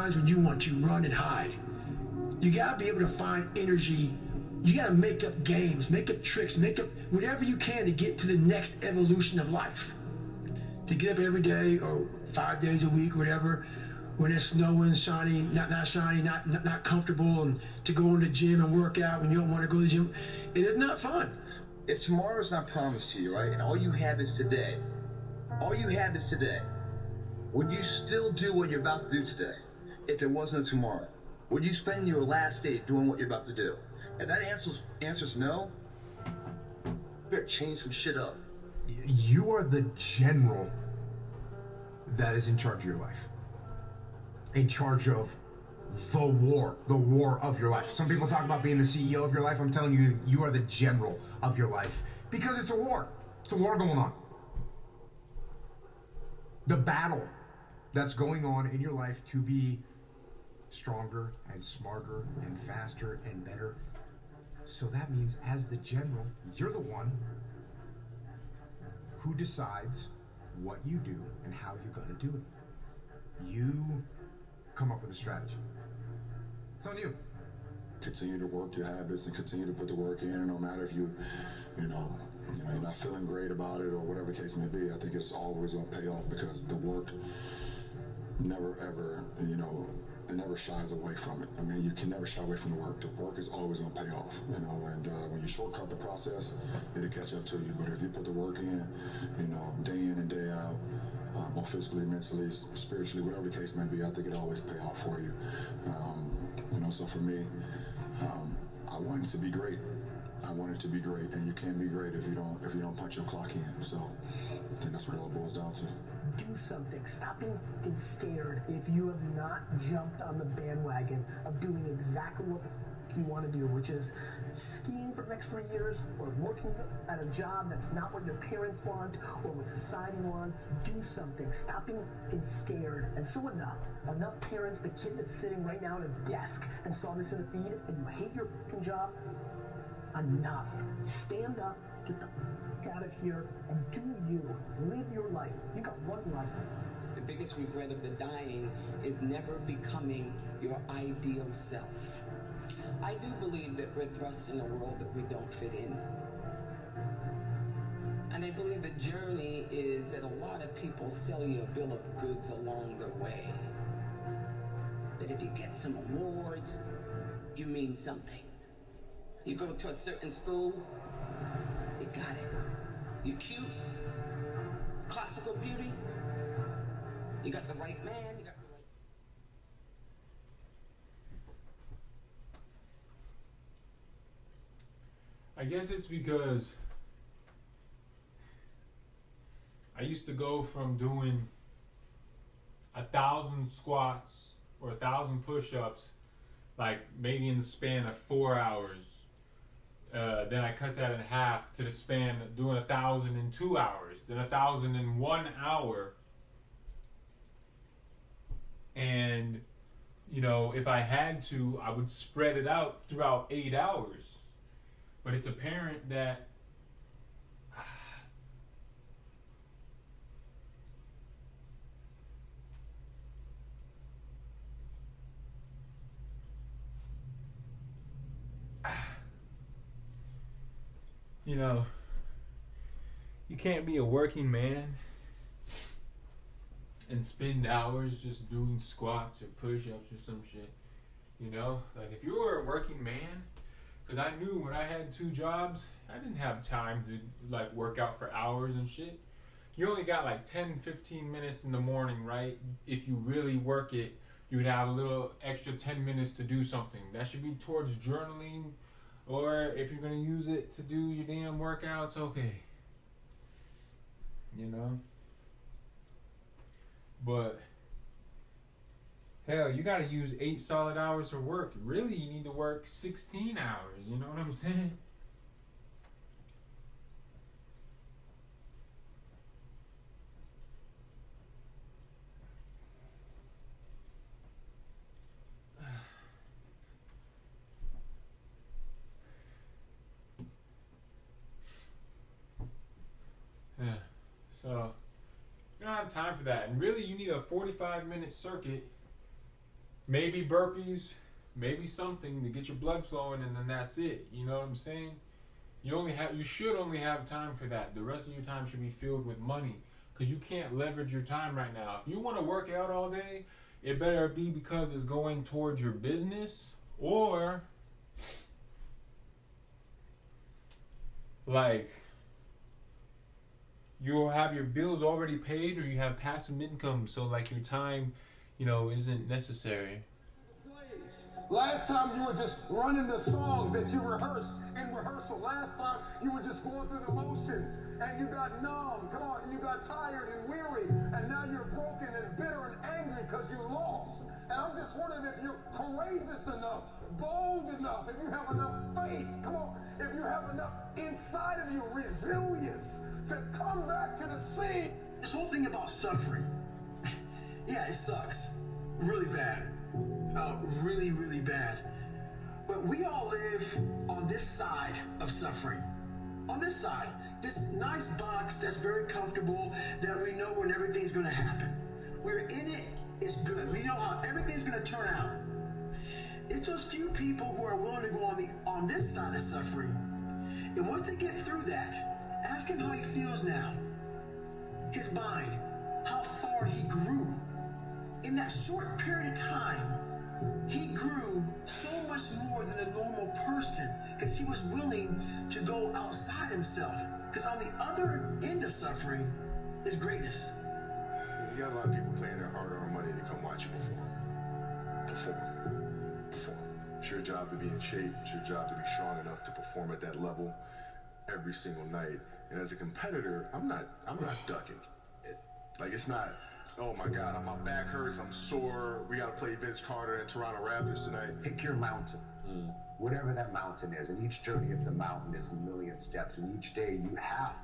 times when you want to run and hide. You gotta be able to find energy. You gotta make up games, make up tricks, make up whatever you can to get to the next evolution of life. To get up every day or 5 days a week, whatever, when it's snowing, shiny, not shiny, not comfortable, and to go in the gym and work out when you don't want to go to the gym, it is not fun. If tomorrow's not promised to you, right, and all you have is today, would you still do what you're about to do today if there wasn't a tomorrow? Would you spend your last day doing what you're about to do? If that answers no, you better change some shit up. You are the general that is in charge of your life. In charge of the war of your life. Some people talk about being the CEO of your life. I'm telling you, you are the general of your life because it's a war. It's a war going on. The battle that's going on in your life to be stronger and smarter and faster and better. So that means as the general, you're the one who decides what you do and how you're going to do it. You come up with a strategy. It's on you. Continue to work your habits and continue to put the work in, and no matter if you're not feeling great about it or whatever the case may be, I think it's always going to pay off because the work never ever, it never shies away from it. I mean, you can never shy away from the work. The work is always going to pay off, and when you shortcut the process, it'll catch up to you. But if you put the work in, day in and day out, both physically, mentally, spiritually, whatever the case may be, I think it always pay off for you. So for me, I want it to be great. I want it to be great, and you can't be great if you don't punch your clock in. So I think that's what it all boils down to. Do something. Stop being fucking scared if you have not jumped on the bandwagon of doing exactly what the fuck you want to do, which is skiing for the next 3 years or working at a job that's not what your parents want or what society wants. Do something. Stop being fucking scared. And so enough parents, the kid that's sitting right now at a desk and saw this in the feed and you hate your fucking job, enough. Stand up, get the fuck out of here, and do you. Live your life. You got one life. The biggest regret of the dying is never becoming your ideal self. I do believe that we're thrust in a world that we don't fit in. And I believe the journey is that a lot of people sell you a bill of goods along the way. That if you get some awards, you mean something. You go to a certain school, you got it. You cute, classical beauty, you got the right man, you got the right... I guess it's because I used to go from doing 1,000 squats or 1,000 push-ups, like maybe in the span of 4 hours. Then I cut that in half to the span of doing 1,000 in 2 hours, then 1,000 in 1 hour. And, if I had to, I would spread it out throughout 8 hours. But it's apparent that you can't be a working man and spend hours just doing squats or push-ups or some shit. Like if you were a working man, because I knew when I had 2 jobs, I didn't have time to work out for hours and shit. You only got 10-15 minutes in the morning, right? If you really work it, you would have a little extra 10 minutes to do something. That should be towards journaling, or if you're going to use it to do your damn workouts, okay. But hell, you got to use 8 solid hours for work. Really, you need to work 16 hours. You know what I'm saying? Yeah. So you don't have time for that. And really, you need a 45-minute circuit maybe burpees, maybe something to get your blood flowing, and then that's it. You know what I'm saying? You should only have time for that. The rest of your time should be filled with money, because you can't leverage your time right now. If you want to work out all day, it better be because it's going towards your business, or like you'll have your bills already paid, or you have passive income, so like your time, isn't necessary. Last time you were just running the songs that you rehearsed in rehearsal. Last time you were just going through the motions and you got numb. Come on, and you got tired and weary, and now you're broken and bitter and angry because you lost. And I'm just wondering if you're courageous enough, bold enough, if you have enough faith, come on, if you have enough inside of you resilience to come back to the scene. This whole thing about suffering, yeah, it sucks. Really bad. Really, really bad. But we all live on this side of suffering. On this side, this nice box that's very comfortable, that we know when everything's going to happen. We're in it, it's good. We know how everything's going to turn out. It's those few people who are willing to go on this side of suffering. And once they get through that, ask him how he feels now. His mind, how far he grew. In that short period of time, he grew so much more than a normal person because he was willing to go outside himself. Because on the other end of suffering is greatness. You got a lot of people paying their hard-earned money to come watch you perform. It's your job to be in shape. It's your job to be strong enough to perform at that level every single night. And as a competitor, I'm not ducking. Like, it's not, oh my God, my back hurts, I'm sore, we gotta play Vince Carter and Toronto Raptors tonight. Pick your mountain, whatever that mountain is, and each journey of the mountain is a million steps, and each day you have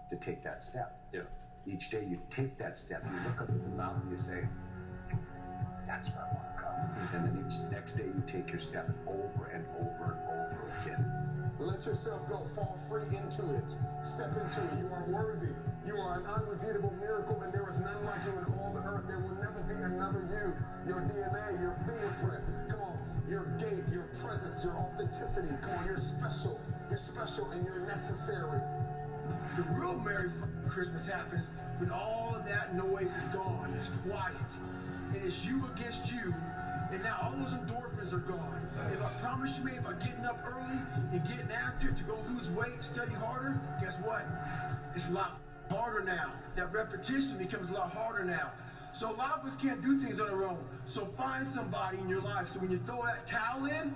to take that step. Yeah. Each day you take that step, you look up at the mountain, you say, that's where I want to go. And then each next day you take your step over and over and over again. Let yourself go. Fall free into it. Step into it. You are worthy. You are an unrepeatable miracle, and there is none like you in all the earth. There will never be another you. Your DNA, your fingerprint. Come on. Your gait, your presence, your authenticity. Come on. You're special. You're special, and you're necessary. The real Merry Christmas happens when all of that noise is gone. It's quiet. And it's you against you. And now all those endorphins are gone. If I promised you me about getting up early and getting after it to go lose weight, study harder, guess what? It's a lot harder now. That repetition becomes a lot harder now. So a lot of us can't do things on our own. So find somebody in your life. So when you throw that towel in,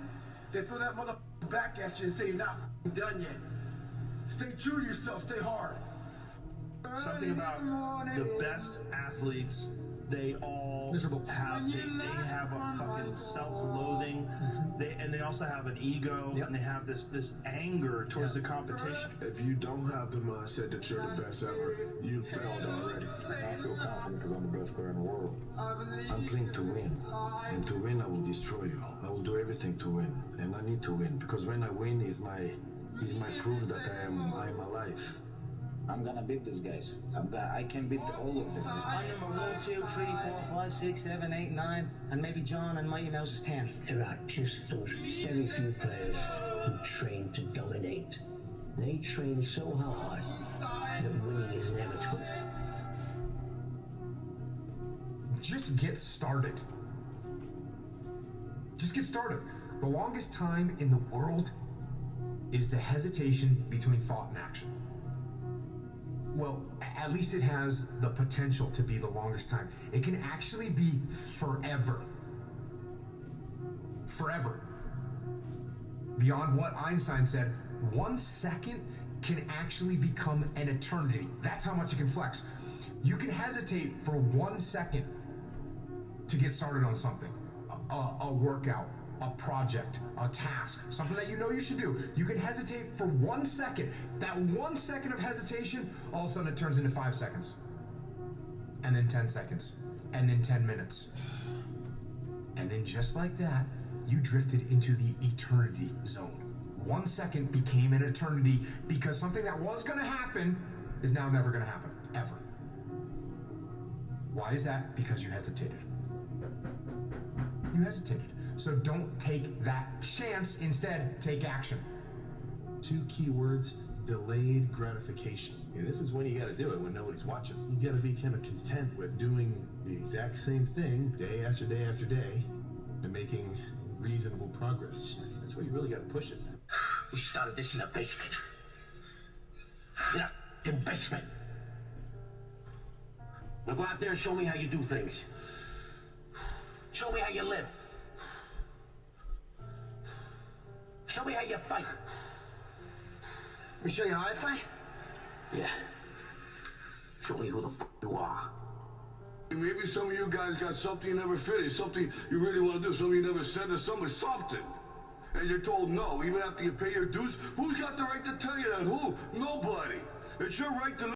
they throw that mother back at you and say you're not done yet. Stay true to yourself. Stay hard. Something about the best athletes, they all have they have a fucking self-loathing. They also have an ego, and they have this anger towards the competition. If you don't have the mindset that you're the best ever, you failed already. I feel confident because I'm the best player in the world. I'm playing to win, and to win I will destroy you. I will do everything to win, and I need to win because when I win is my proof that I am alive. I'm gonna beat these guys. I can beat all of them. I'm number 1, 2, 3, 4, 5, 6, 7, 8, 9, and maybe John and Mighty Mouse is 10. There are just those very few players who train to dominate. They train so hard that winning is inevitable. Just get started. Just get started. The longest time in the world is the hesitation between thought and action. Well, at least it has the potential to be the longest time. It can actually be forever. Forever. Beyond what Einstein said, 1 second can actually become an eternity. That's how much it can flex. You can hesitate for 1 second to get started on something. A workout, a project, a task, something that you know you should do. You can hesitate for 1 second. That 1 second of hesitation, all of a sudden it turns into 5 seconds. And then 10 seconds. And then 10 minutes. And then just like that, you drifted into the eternity zone. 1 second became an eternity because something that was going to happen is now never going to happen. Ever. Why is that? Because you hesitated. hesitated. So don't take that chance. Instead, take action. 2 key words: delayed gratification. And this is when you got to do it, when nobody's watching. You got to be kind of content with doing the exact same thing day after day after day and making reasonable progress. That's where you really got to push it. We started this in a basement. In a f***ing basement. Now go out there and show me how you do things. Show me how you live. Show me how you fight. Let me show you how I fight? Yeah. Show me who the f*** you are. Maybe some of you guys got something you never finished, something you really want to do, something you never said to someone, something. And you're told no, even after you pay your dues. Who's got the right to tell you that? Who? Nobody. It's your right to know.